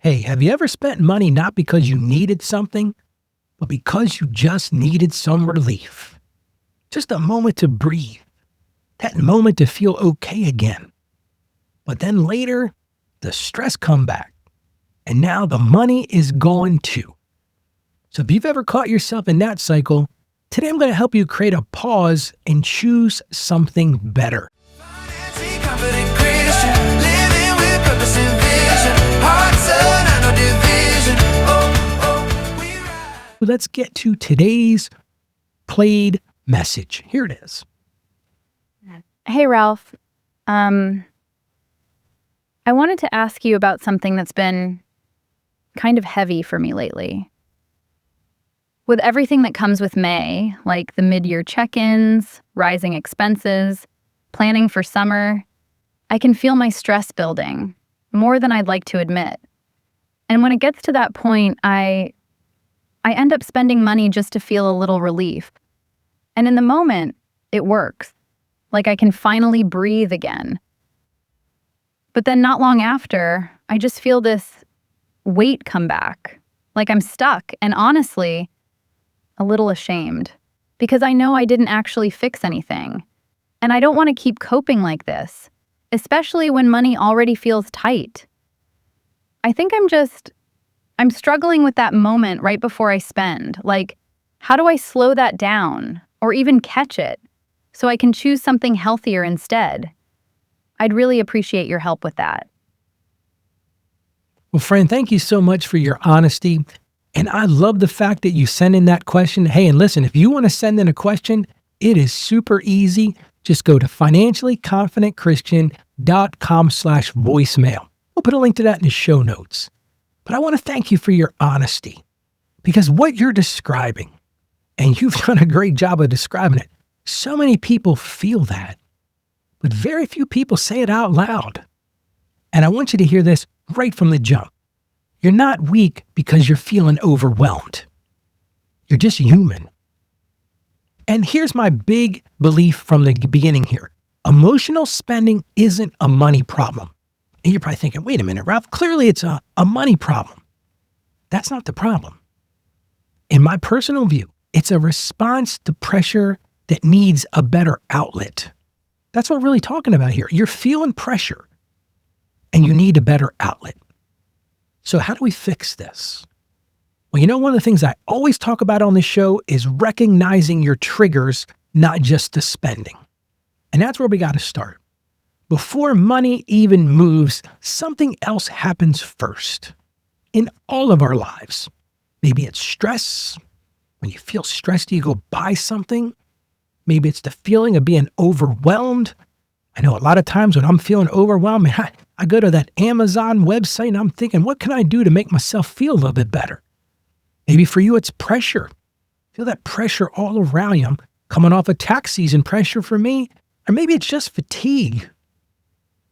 Hey, have you ever spent money not because you needed something, but because you just needed some relief? Just a moment to breathe, that moment to feel okay again. But then later, the stress come back, and now the money is gone too. So if you've ever caught yourself in that cycle, today I'm going to help you create a pause and choose something better. Let's get to today's played message. Here it is. Hey, Ralph. I wanted to ask you about something that's been kind of heavy for me lately. With everything that comes with May, like the mid-year check-ins, rising expenses, planning for summer, I can feel my stress building, more than I'd like to admit. And when it gets to that point, I end up spending money just to feel a little relief. And in the moment, it works. Like I can finally breathe again. But then not long after, I just feel this weight come back. Like I'm stuck and honestly, a little ashamed. Because I know I didn't actually fix anything. And I don't want to keep coping like this, especially when money already feels tight. I think I'm struggling with that moment right before I spend. Like, how do I slow that down or even catch it so I can choose something healthier instead? I'd really appreciate your help with that. Well, friend, thank you so much for your honesty. And I love the fact that you sent in that question. Hey, and listen, if you want to send in a question, it is super easy. Just go to financiallyconfidentchristian.com/voicemail. We'll put a link to that in the show notes. But I want to thank you for your honesty, because what you're describing, and you've done a great job of describing it, so many people feel that, but very few people say it out loud. And I want you to hear this right from the jump. You're not weak because you're feeling overwhelmed. You're just human. And here's my big belief from the beginning here. Emotional spending isn't a money problem. And you're probably thinking, wait a minute, Ralph, clearly it's a money problem. That's not the problem. In my personal view, it's a response to pressure that needs a better outlet. That's what we're really talking about here. You're feeling pressure and you need a better outlet. So how do we fix this? Well, one of the things I always talk about on this show is recognizing your triggers, not just the spending. And that's where we got to start. Before money even moves, something else happens first. In all of our lives. Maybe it's stress. When you feel stressed, you go buy something. Maybe it's the feeling of being overwhelmed. I know a lot of times when I'm feeling overwhelmed, I go to that Amazon website and I'm thinking, what can I do to make myself feel a little bit better? Maybe for you, it's pressure. Feel that pressure all around you. I'm coming off of tax season pressure for me. Or maybe it's just fatigue.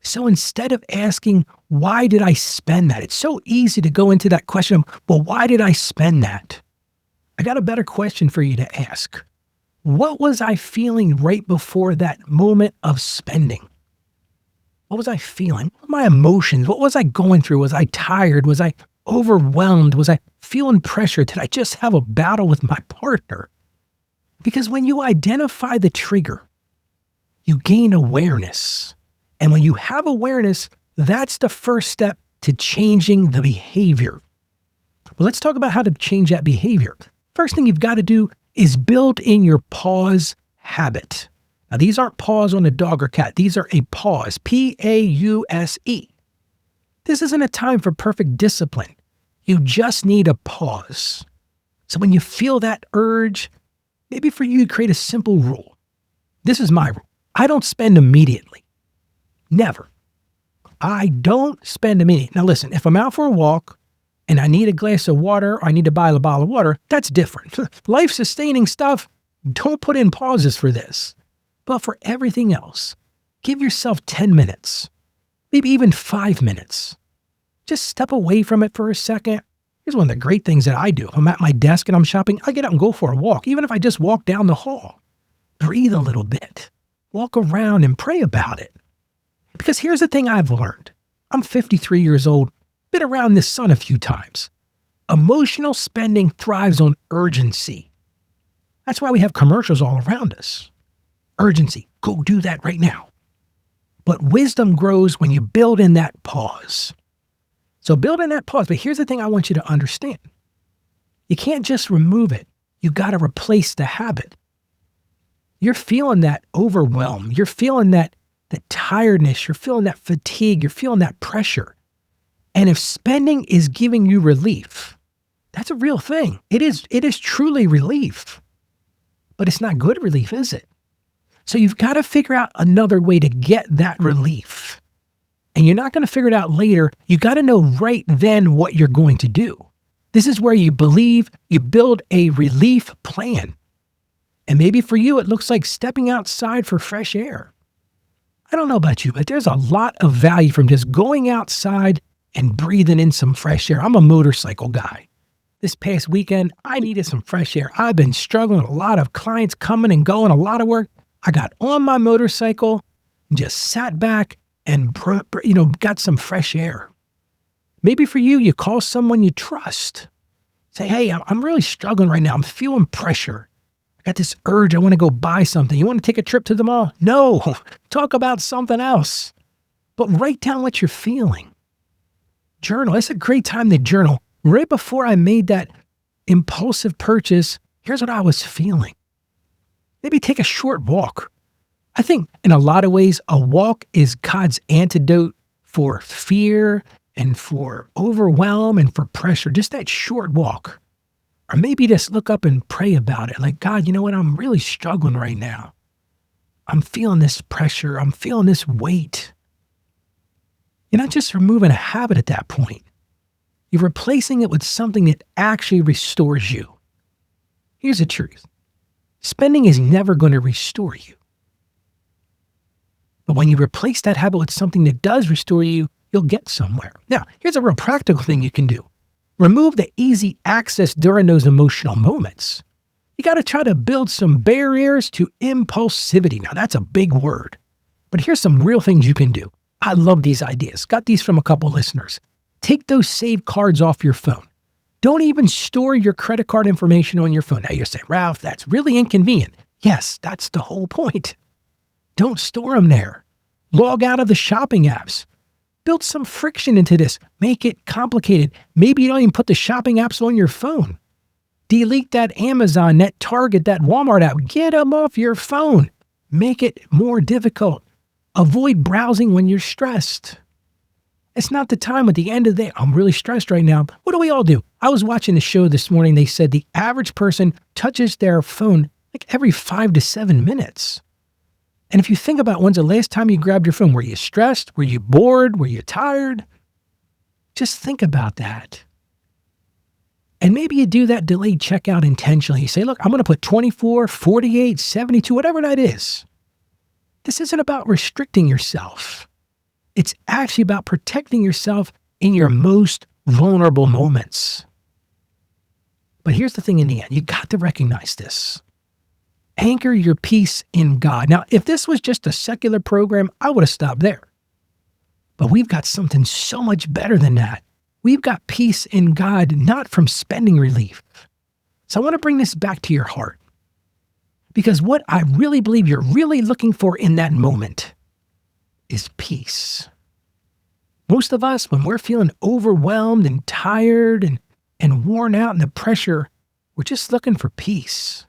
So instead of asking, why did I spend that? It's so easy to go into that question of, well, why did I spend that? I got a better question for you to ask. What was I feeling right before that moment of spending? What was I feeling? What were my emotions? What was I going through? Was I tired? Was I overwhelmed? Was I feeling pressure? Did I just have a battle with my partner? Because when you identify the trigger, you gain awareness. And when you have awareness, that's the first step to changing the behavior. Well, let's talk about how to change that behavior. First thing you've got to do is build in your pause habit. Now, these aren't paws on a dog or cat. These are a pause, P-A-U-S-E. This isn't a time for perfect discipline. You just need a pause. So when you feel that urge, maybe for you to create a simple rule. This is my rule. I don't spend immediately. Never. I don't spend immediately. Now listen, if I'm out for a walk and I need a glass of water or I need to buy a bottle of water, that's different. Life-sustaining stuff, don't put in pauses for this. But for everything else, give yourself 10 minutes, maybe even 5 minutes. Just step away from it for a second. Here's one of the great things that I do. If I'm at my desk and I'm shopping, I get up and go for a walk, even if I just walk down the hall. Breathe a little bit. Walk around and pray about it. Because here's the thing I've learned. I'm 53 years old. been around the sun a few times. Emotional spending thrives on urgency. That's why we have commercials all around us. Urgency. Go do that right now. But wisdom grows when you build in that pause. So build in that pause. But here's the thing I want you to understand. You can't just remove it. You got to replace the habit. You're feeling that overwhelm. You're feeling that tiredness. You're feeling that fatigue. You're feeling that pressure. And if spending is giving you relief, that's a real thing. It is truly relief. But it's not good relief, is it? So you've got to figure out another way to get that relief. And you're not going to figure it out later. You got to know right then what you're going to do. This is where you build a relief plan. And maybe for you, it looks like stepping outside for fresh air. I don't know about you, but there's a lot of value from just going outside and breathing in some fresh air. I'm a motorcycle guy. This past weekend, I needed some fresh air. I've been struggling with a lot of clients coming and going, a lot of work. I got on my motorcycle and just sat back and, got some fresh air. Maybe for you, you call someone you trust. Say, hey, I'm really struggling right now. I'm feeling pressure. I got this urge. I want to go buy something. You want to take a trip to the mall? No, talk about something else. But write down what you're feeling. Journal. It's a great time to journal. Right before I made that impulsive purchase, here's what I was feeling. Maybe take a short walk. I think in a lot of ways, a walk is God's antidote for fear and for overwhelm and for pressure. Just that short walk. Or maybe just look up and pray about it. Like, God, you know what? I'm really struggling right now. I'm feeling this pressure. I'm feeling this weight. You're not just removing a habit at that point. You're replacing it with something that actually restores you. Here's the truth. Spending is never going to restore you. But when you replace that habit with something that does restore you, you'll get somewhere. Now, here's a real practical thing you can do. Remove the easy access during those emotional moments. You got to try to build some barriers to impulsivity. Now, that's a big word. But here's some real things you can do. I love these ideas. Got these from a couple listeners. Take those saved cards off your phone. Don't even store your credit card information on your phone. Now you're saying, Ralph, that's really inconvenient. Yes, that's the whole point. Don't store them there. Log out of the shopping apps. Build some friction into this. Make it complicated. Maybe you don't even put the shopping apps on your phone. Delete that Amazon, that Target, that Walmart app. Get them off your phone. Make it more difficult. Avoid browsing when you're stressed. It's not the time at the end of the day. I'm really stressed right now. What do we all do? I was watching the show this morning. They said the average person touches their phone like every 5 to 7 minutes. And if you think about when's the last time you grabbed your phone, were you stressed? Were you bored? Were you tired? Just think about that. And maybe you do that delayed checkout intentionally. You say, look, I'm going to put 24, 48, 72, whatever that is. This isn't about restricting yourself. It's actually about protecting yourself in your most vulnerable moments. But here's the thing in the end, you got to recognize this. Anchor your peace in God. Now, if this was just a secular program, I would have stopped there. But we've got something so much better than that. We've got peace in God, not from spending relief. So I want to bring this back to your heart. Because what I really believe you're really looking for in that moment is peace. Most of us, when we're feeling overwhelmed and tired and worn out in the pressure, we're just looking for peace.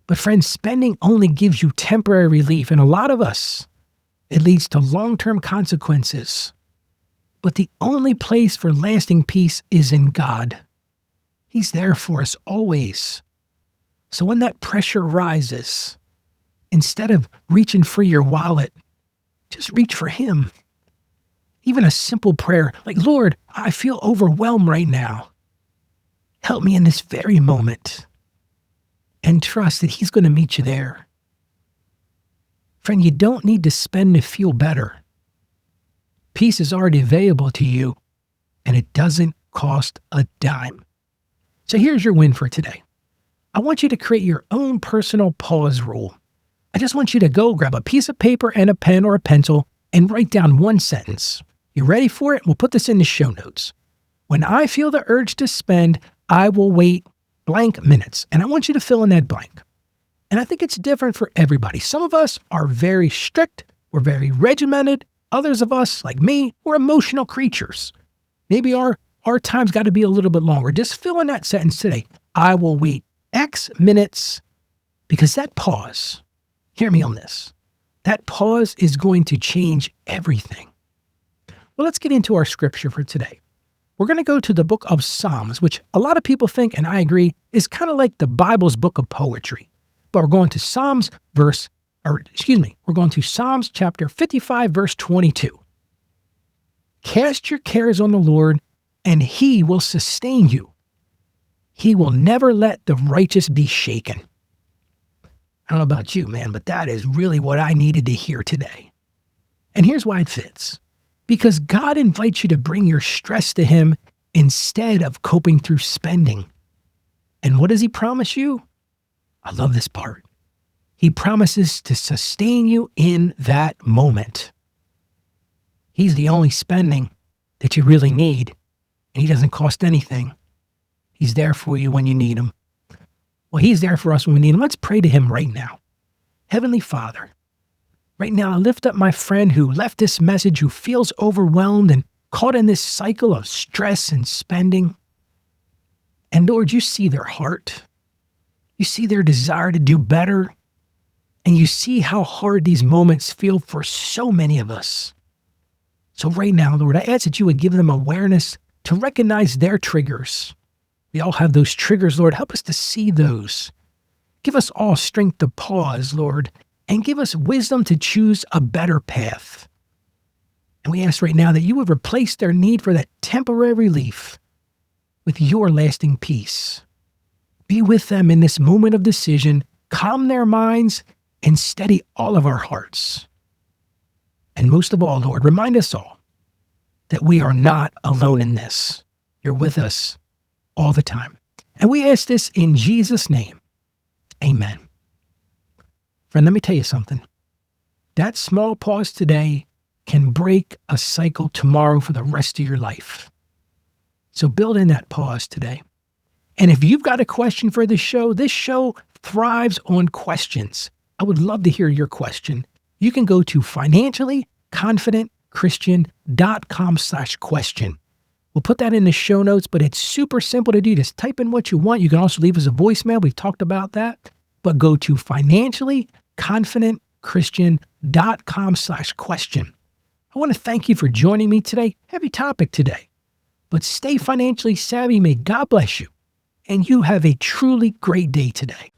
But friends, spending only gives you temporary relief, and a lot of us, it leads to long-term consequences. But the only place for lasting peace is in God. He's there for us always. So when that pressure rises, instead of reaching for your wallet, just reach for Him. Even a simple prayer like, Lord, I feel overwhelmed right now. Help me in this very moment. And trust that He's going to meet you there. Friend, you don't need to spend to feel better. Peace is already available to you, and it doesn't cost a dime. So here's your win for today. I want you to create your own personal pause rule. I just want you to go grab a piece of paper and a pen or a pencil and write down one sentence. You ready for it? We'll put this in the show notes. When I feel the urge to spend, I will wait blank minutes. And I want you to fill in that blank. And I think it's different for everybody. Some of us are very strict. We're very regimented. Others of us, like me, we're emotional creatures. Maybe our time's got to be a little bit longer. Just fill in that sentence today. I will wait X minutes, because that pause, hear me on this, that pause is going to change everything. Well, let's get into our scripture for today. We're going to go to the book of Psalms, which a lot of people think, and I agree, is kind of like the Bible's book of poetry. But we're going to Psalms chapter 55, verse 22. Cast your cares on the Lord, and he will sustain you. He will never let the righteous be shaken. I don't know about you, man, but that is really what I needed to hear today. And here's why it fits. Because God invites you to bring your stress to him instead of coping through spending. And what does he promise you? I love this part. He promises to sustain you in that moment. He's the only spending that you really need, and he doesn't cost anything. He's there for you when you need him. Well, he's there for us when we need him. Let's pray to him right now. Heavenly Father, right now I lift up my friend who left this message, who feels overwhelmed and caught in this cycle of stress and spending. And Lord, you see their heart. You see their desire to do better. And you see how hard these moments feel for so many of us. So right now, Lord, I ask that you would give them awareness to recognize their triggers. We all have those triggers, Lord. Help us to see those. Give us all strength to pause, Lord, and give us wisdom to choose a better path. And we ask right now that you would replace their need for that temporary relief with your lasting peace. Be with them in this moment of decision, calm their minds, and steady all of our hearts. And most of all, Lord, remind us all that we are not alone in this. You're with us all the time. And we ask this in Jesus' name. Amen. Friend, let me tell you something. That small pause today can break a cycle tomorrow for the rest of your life. So build in that pause today. And if you've got a question for this show thrives on questions. I would love to hear your question. You can go to financiallyconfidentchristian.com/question. We'll put that in the show notes, but it's super simple to do. Just type in what you want. You can also leave us a voicemail. We've talked about that. But go to financiallyconfidentchristian.com/question. I want to thank you for joining me today. Heavy topic today. But stay financially savvy. May God bless you. And you have a truly great day today.